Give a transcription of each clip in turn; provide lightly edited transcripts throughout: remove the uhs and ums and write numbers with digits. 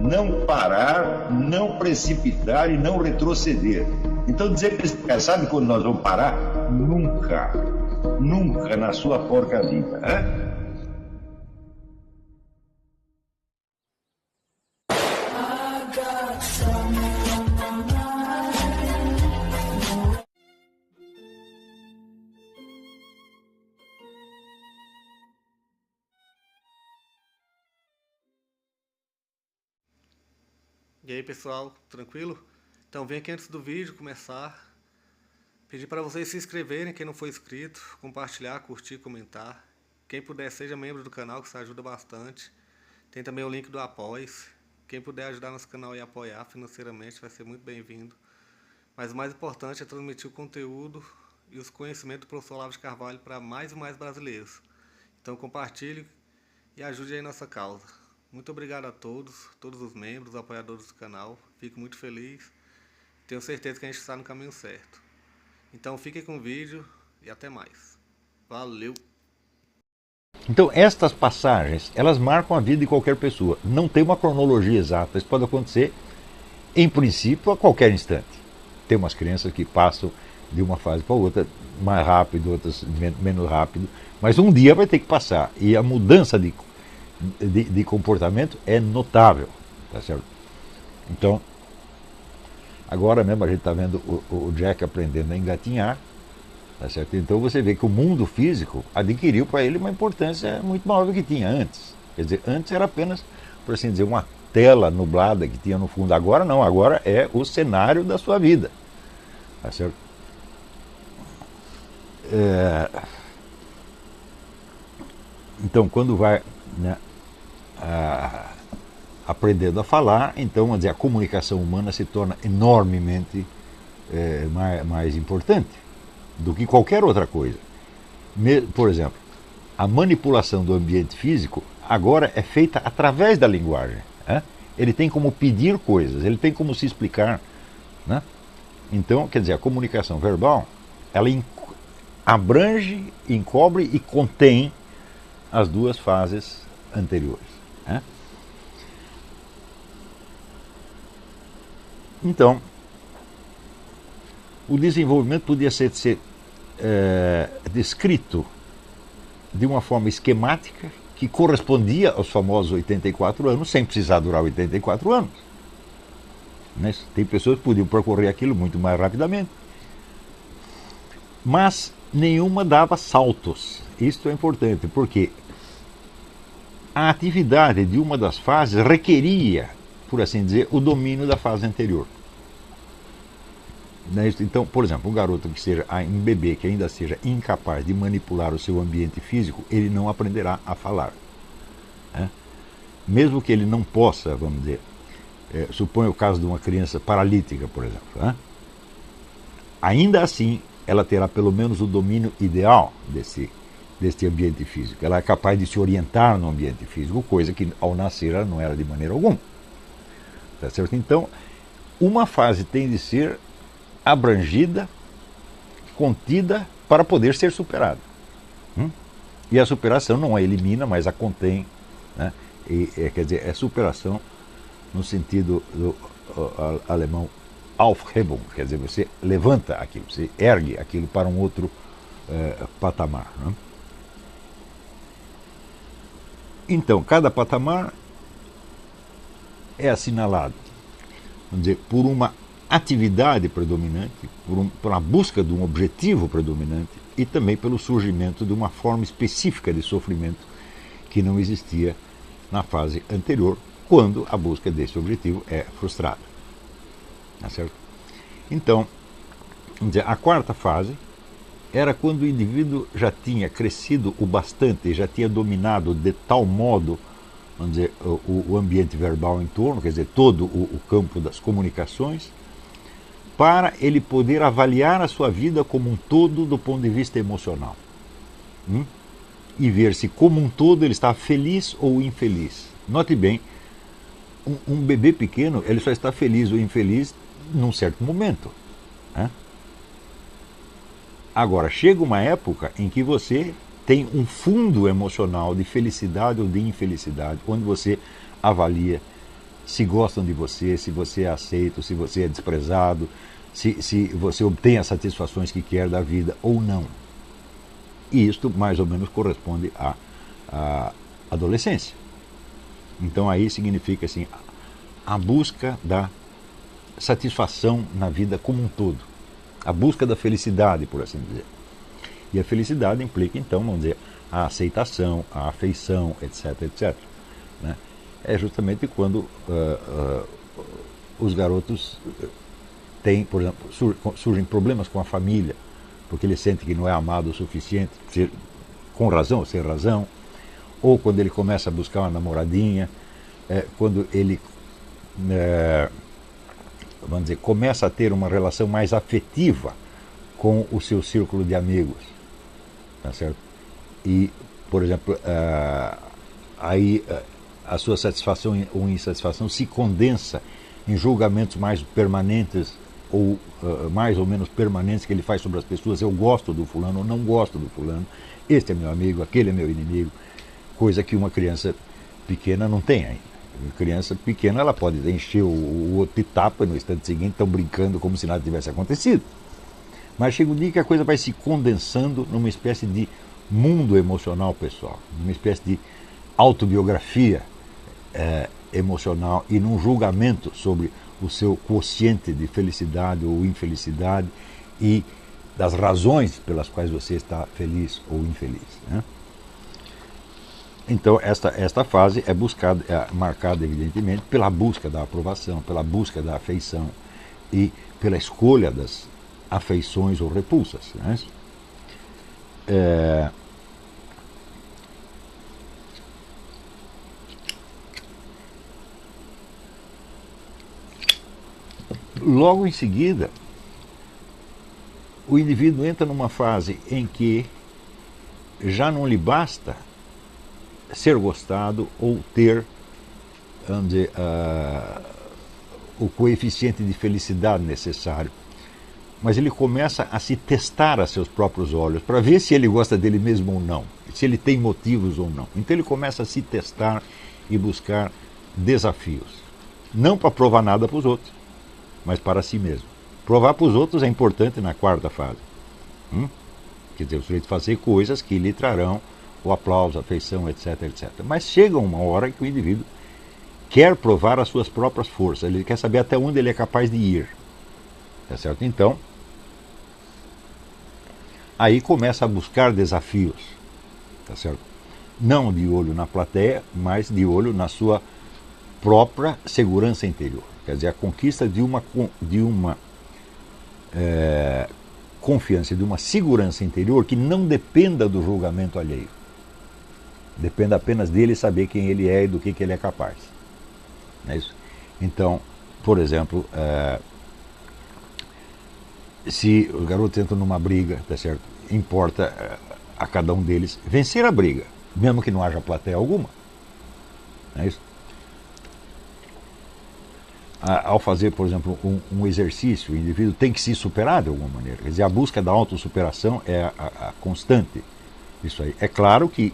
não parar, não precipitar e não retroceder. Então dizer para esse cara, sabe quando nós vamos parar? Nunca. Nunca na sua porca vida. Né? E aí pessoal, tranquilo? Então vem aqui antes do vídeo começar, pedir para vocês se inscreverem, quem não for inscrito, compartilhar, curtir, comentar. Quem puder seja membro do canal, que isso ajuda bastante. Tem também o link do Apoia-se. Quem puder ajudar nosso canal e apoiar financeiramente vai ser muito bem-vindo. Mas o mais importante é transmitir o conteúdo e os conhecimentos do professor Olavo de Carvalho para mais e mais brasileiros. Então compartilhe e ajude aí nossa causa. Muito obrigado a todos os membros, apoiadores do canal. Fico muito feliz. Tenho certeza que a gente está no caminho certo. Então fiquem com o vídeo e até mais. Valeu! Então estas passagens, elas marcam a vida de qualquer pessoa. Não tem uma cronologia exata. Isso pode acontecer, em princípio, a qualquer instante. Tem umas crianças que passam de uma fase para outra mais rápido, outras menos rápido. Mas um dia vai ter que passar. E a mudança de comportamento é notável, tá certo? Então, agora mesmo a gente está vendo o Jack aprendendo a engatinhar, tá certo? Então você vê que o mundo físico adquiriu para ele uma importância muito maior do que tinha antes. Quer dizer, antes era apenas, por assim dizer, uma tela nublada que tinha no fundo. Agora não, agora é o cenário da sua vida, tá certo? Então, quando vai, né, aprendendo a falar, então, vamos dizer, a comunicação humana se torna enormemente mais importante do que qualquer outra coisa. Por exemplo, a manipulação do ambiente físico agora é feita através da linguagem. Né? Ele tem como pedir coisas, ele tem como se explicar. Né? Então, quer dizer, a comunicação verbal, ela abrange, encobre e contém as duas fases anteriores. Né? Então, o desenvolvimento podia ser descrito de uma forma esquemática que correspondia aos famosos 84 anos, sem precisar durar 84 anos. Né? Tem pessoas que podiam percorrer aquilo muito mais rapidamente. Mas nenhuma dava saltos. Isto é importante, porque a atividade de uma das fases requeria, por assim dizer, o domínio da fase anterior. Então, por exemplo, um garoto que seja um bebê que ainda seja incapaz de manipular o seu ambiente físico, ele não aprenderá a falar. Né? Mesmo que ele não possa, vamos dizer, suponha o caso de uma criança paralítica, por exemplo. Né? Ainda assim, ela terá pelo menos o domínio ideal deste ambiente físico. Ela é capaz de se orientar no ambiente físico, coisa que ao nascer ela não era de maneira alguma. Tá certo? Então, uma fase tem de ser abrangida, contida, para poder ser superada. E a superação não a elimina, mas a contém. Né? Quer dizer, é superação no sentido do alemão Aufhebung, quer dizer, você levanta aquilo, você ergue aquilo para um outro patamar. Né? Então, cada patamar é assinalado, vamos dizer, por uma atividade predominante, por uma busca de um objetivo predominante e também pelo surgimento de uma forma específica de sofrimento que não existia na fase anterior, quando a busca desse objetivo é frustrada. Tá certo? Então, vamos dizer, a quarta fase era quando o indivíduo já tinha crescido o bastante, já tinha dominado de tal modo, vamos dizer, o ambiente verbal em torno, quer dizer, todo o campo das comunicações, para ele poder avaliar a sua vida como um todo do ponto de vista emocional. E ver se como um todo ele está feliz ou infeliz. Note bem, um bebê pequeno ele só está feliz ou infeliz num certo momento. Né? Agora, chega uma época em que você tem um fundo emocional de felicidade ou de infelicidade, onde você avalia se gostam de você, se você é aceito, se você é desprezado, se você obtém as satisfações que quer da vida ou não. E isto mais ou menos corresponde à adolescência. Então aí significa assim, a busca da satisfação na vida como um todo. A busca da felicidade, por assim dizer. E a felicidade implica, então, vamos dizer, a aceitação, a afeição, etc, etc. Né? É justamente quando os garotos têm, por exemplo, surgem problemas com a família, porque ele sente que não é amado o suficiente, com razão ou sem razão, ou quando ele começa a buscar uma namoradinha, quando ele, vamos dizer, começa a ter uma relação mais afetiva com o seu círculo de amigos, tá certo? E, por exemplo, aí a sua satisfação ou insatisfação se condensa em julgamentos mais permanentes ou mais ou menos permanentes que ele faz sobre as pessoas. Eu gosto do fulano ou não gosto do fulano, este é meu amigo, aquele é meu inimigo, coisa que uma criança pequena não tem ainda. Uma criança pequena, ela pode encher o outro de tapa e no instante seguinte estão brincando como se nada tivesse acontecido. Mas chega um dia que a coisa vai se condensando numa espécie de mundo emocional pessoal, numa espécie de autobiografia emocional e num julgamento sobre o seu quociente de felicidade ou infelicidade e das razões pelas quais você está feliz ou infeliz, né? Então esta fase é marcada evidentemente pela busca da aprovação, pela busca da afeição e pela escolha das afeições ou repulsas, né? Logo em seguida, o indivíduo entra numa fase em que já não lhe basta ser gostado ou ter, vamos dizer, o coeficiente de felicidade necessário, mas ele começa a se testar a seus próprios olhos para ver se ele gosta dele mesmo ou não, se ele tem motivos ou não. Então ele começa a se testar e buscar desafios, não para provar nada para os outros, mas para si mesmo. Provar para os outros é importante na quarta fase. Quer dizer, o sujeito fazer coisas que lhe trarão o aplauso, a afeição, etc, etc. Mas chega uma hora que o indivíduo quer provar as suas próprias forças, ele quer saber até onde ele é capaz de ir. Tá certo? Então, aí começa a buscar desafios. Tá certo? Não de olho na plateia, mas de olho na sua própria segurança interior. Quer dizer, a conquista de uma confiança, de uma segurança interior que não dependa do julgamento alheio. Depende apenas dele saber quem ele é e do que ele é capaz. Não é isso? Então, por exemplo, se os garotos entram numa briga, tá certo? Importa a cada um deles vencer a briga, mesmo que não haja plateia alguma. Não é isso? Ao fazer, por exemplo, um exercício, o indivíduo tem que se superar de alguma maneira. Quer dizer, a busca da autossuperação é a constante. Isso aí. É claro que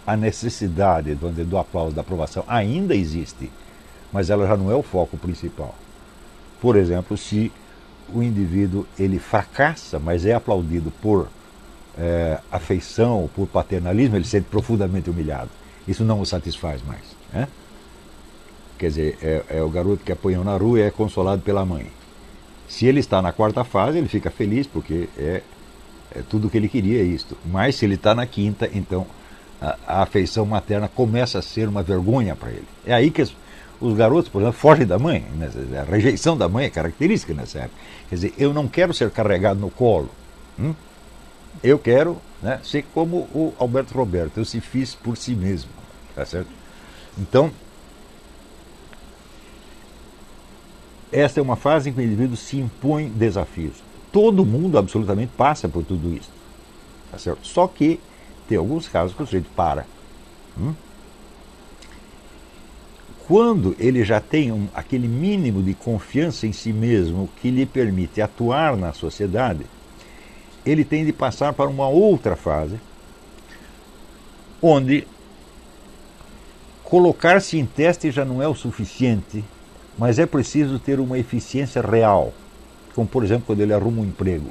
a necessidade do aplauso, da aprovação ainda existe, mas ela já não é o foco principal. Por exemplo, se o indivíduo ele fracassa, mas é aplaudido por afeição, por paternalismo, ele se sente profundamente humilhado. Isso não o satisfaz mais, né? Quer dizer, é o garoto que apanhou na rua e é consolado pela mãe. Se ele está na quarta fase, ele fica feliz, porque é tudo o que ele queria, é isto. Mas se ele está na quinta, então a afeição materna começa a ser uma vergonha para ele. É aí que os garotos, por exemplo, fogem da mãe. Né? A rejeição da mãe é característica nessa época. Quer dizer, eu não quero ser carregado no colo. Eu quero, né, ser como o Alberto Roberto, eu se fiz por si mesmo. Tá certo? Então, esta é uma fase em que o indivíduo se impõe desafios. Todo mundo absolutamente passa por tudo isso. Tá certo? Só que tem alguns casos que o sujeito para. Quando ele já tem aquele mínimo de confiança em si mesmo que lhe permite atuar na sociedade, ele tem de passar para uma outra fase, onde colocar-se em teste já não é o suficiente, mas é preciso ter uma eficiência real, como por exemplo quando ele arruma um emprego.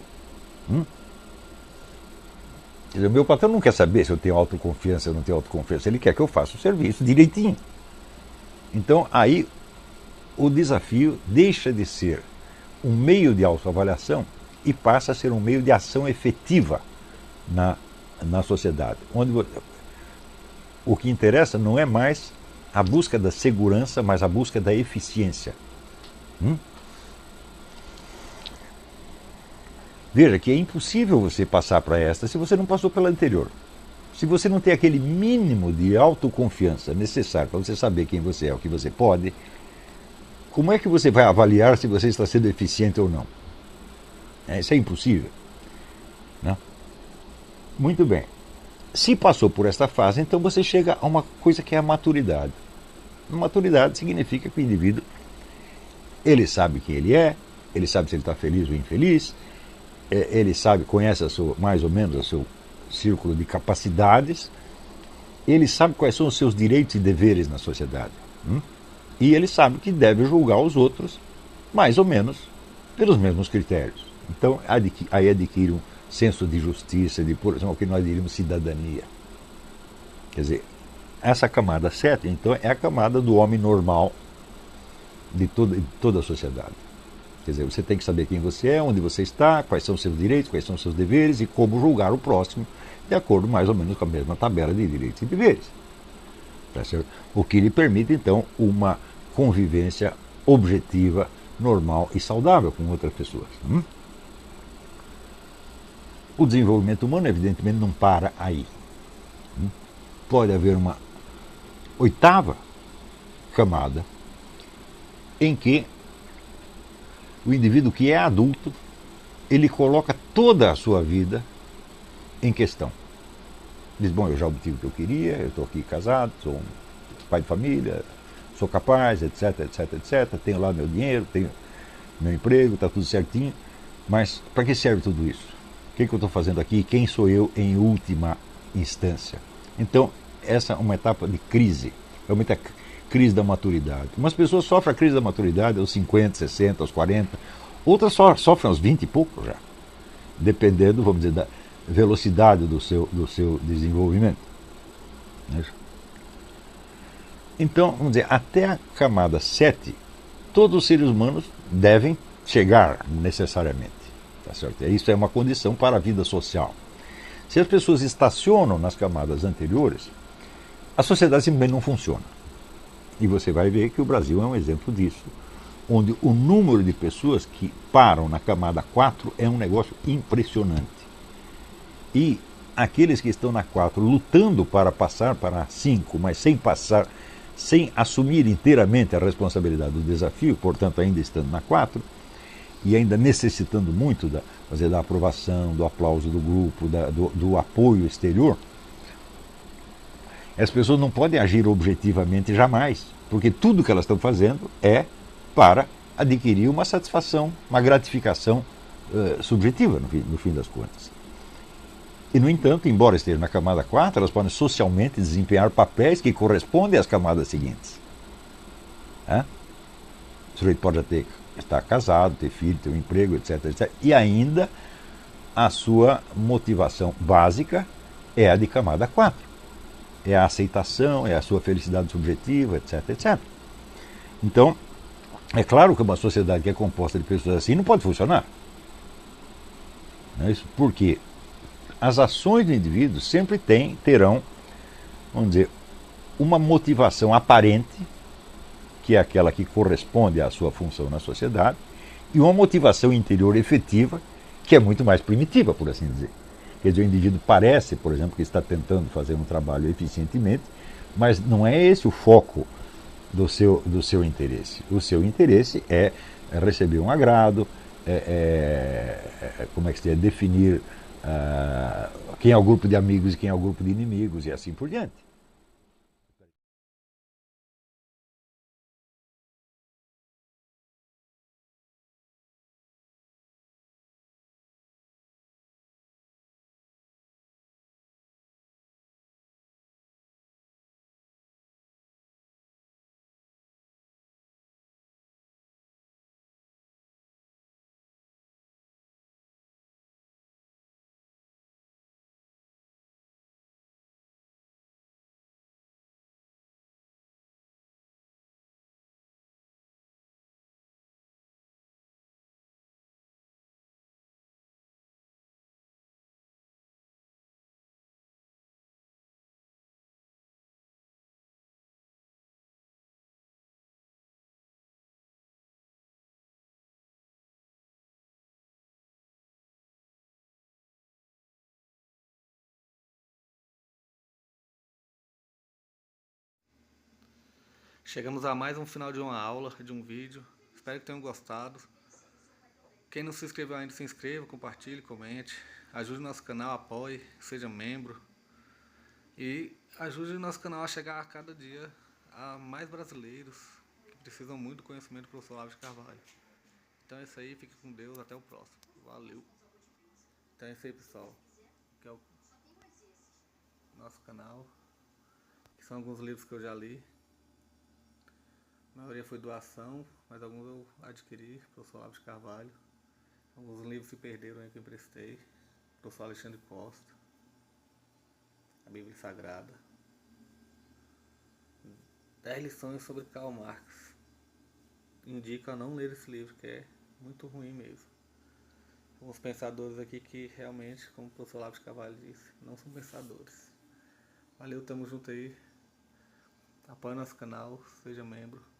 Quer dizer, o meu patrão não quer saber se eu tenho autoconfiança ou não tenho autoconfiança, ele quer que eu faça o serviço direitinho. Então aí o desafio deixa de ser um meio de autoavaliação e passa a ser um meio de ação efetiva na sociedade, onde o que interessa não é mais a busca da segurança, mas a busca da eficiência. Veja que é impossível você passar para esta se você não passou pela anterior. Se você não tem aquele mínimo de autoconfiança necessário para você saber quem você é, o que você pode, como é que você vai avaliar se você está sendo eficiente ou não? Isso é impossível. Não? Muito bem. Se passou por esta fase, então você chega a uma coisa que é a maturidade. A maturidade significa que o indivíduo ele sabe quem ele sabe se ele está feliz ou infeliz, ele sabe, conhece mais ou menos o seu círculo de capacidades, ele sabe quais são os seus direitos e deveres na sociedade. E ele sabe que deve julgar os outros, mais ou menos, pelos mesmos critérios. Então, aí adquire um senso de justiça, de, por exemplo, o que nós diríamos cidadania. Quer dizer, essa camada 7, então, é a camada do homem normal de toda a sociedade. Quer dizer, você tem que saber quem você é, onde você está, quais são os seus direitos, quais são os seus deveres e como julgar o próximo, de acordo mais ou menos com a mesma tabela de direitos e deveres. Tá certo? O que lhe permite, então, uma convivência objetiva, normal e saudável com outras pessoas. O desenvolvimento humano, evidentemente, não para aí. Pode haver uma oitava camada em que o indivíduo que é adulto, ele coloca toda a sua vida em questão. Diz, bom, eu já obtive o que eu queria, eu estou aqui casado, sou um pai de família, sou capaz, etc, etc, etc, tenho lá meu dinheiro, tenho meu emprego, está tudo certinho, mas para que serve tudo isso? O que eu estou fazendo aqui? Quem sou eu em última instância? Então, essa é uma etapa de crise, é uma crise da maturidade. Umas pessoas sofrem a crise da maturidade aos 50, 60, aos 40, outras sofrem aos 20 e pouco já, dependendo, vamos dizer, da velocidade do seu desenvolvimento. Então, vamos dizer, até a camada 7, todos os seres humanos devem chegar necessariamente. Tá certo? Isso é uma condição para a vida social. Se as pessoas estacionam nas camadas anteriores, a sociedade simplesmente não funciona. E você vai ver que o Brasil é um exemplo disso, onde o número de pessoas que param na camada 4 é um negócio impressionante. E aqueles que estão na 4 lutando para passar para a 5, mas sem assumir inteiramente a responsabilidade do desafio, portanto ainda estando na 4, e ainda necessitando muito da aprovação, do aplauso do grupo, do apoio exterior, as pessoas não podem agir objetivamente jamais, porque tudo que elas estão fazendo é para adquirir uma satisfação, uma gratificação subjetiva, no fim das contas. E, no entanto, embora estejam na camada 4, elas podem socialmente desempenhar papéis que correspondem às camadas seguintes. O sujeito pode estar casado, ter filho, ter um emprego, etc, etc. E ainda a sua motivação básica é a de camada 4. É a aceitação, é a sua felicidade subjetiva, etc, etc. Então, é claro que uma sociedade que é composta de pessoas assim não pode funcionar. Não é isso? Porque as ações do indivíduo sempre terão, vamos dizer, uma motivação aparente, que é aquela que corresponde à sua função na sociedade, e uma motivação interior efetiva, que é muito mais primitiva, por assim dizer. Quer dizer, o indivíduo parece, por exemplo, que está tentando fazer um trabalho eficientemente, mas não é esse o foco do seu interesse. O seu interesse é receber um agrado, como é que se diz, definir quem é o grupo de amigos e quem é o grupo de inimigos e assim por diante. Chegamos a mais um final de uma aula, de um vídeo. Espero que tenham gostado. Quem não se inscreveu ainda, se inscreva, compartilhe, comente. Ajude o nosso canal, apoie, seja membro. E ajude o nosso canal a chegar a cada dia a mais brasileiros que precisam muito do conhecimento do professor Olavo de Carvalho. Então é isso aí, fique com Deus, até o próximo. Valeu! Então é isso aí, pessoal. Aqui é o nosso canal, que são alguns livros que eu já li. A maioria foi doação, mas alguns eu adquiri, professor Olavo de Carvalho. Alguns livros se perderam aí que eu emprestei, professor Alexandre Costa, a Bíblia Sagrada. 10 lições sobre Karl Marx. Indico a não ler esse livro, que é muito ruim mesmo. Alguns pensadores aqui que realmente, como o professor Olavo de Carvalho disse, não são pensadores. Valeu, tamo junto aí. Apoie nosso canal, seja membro.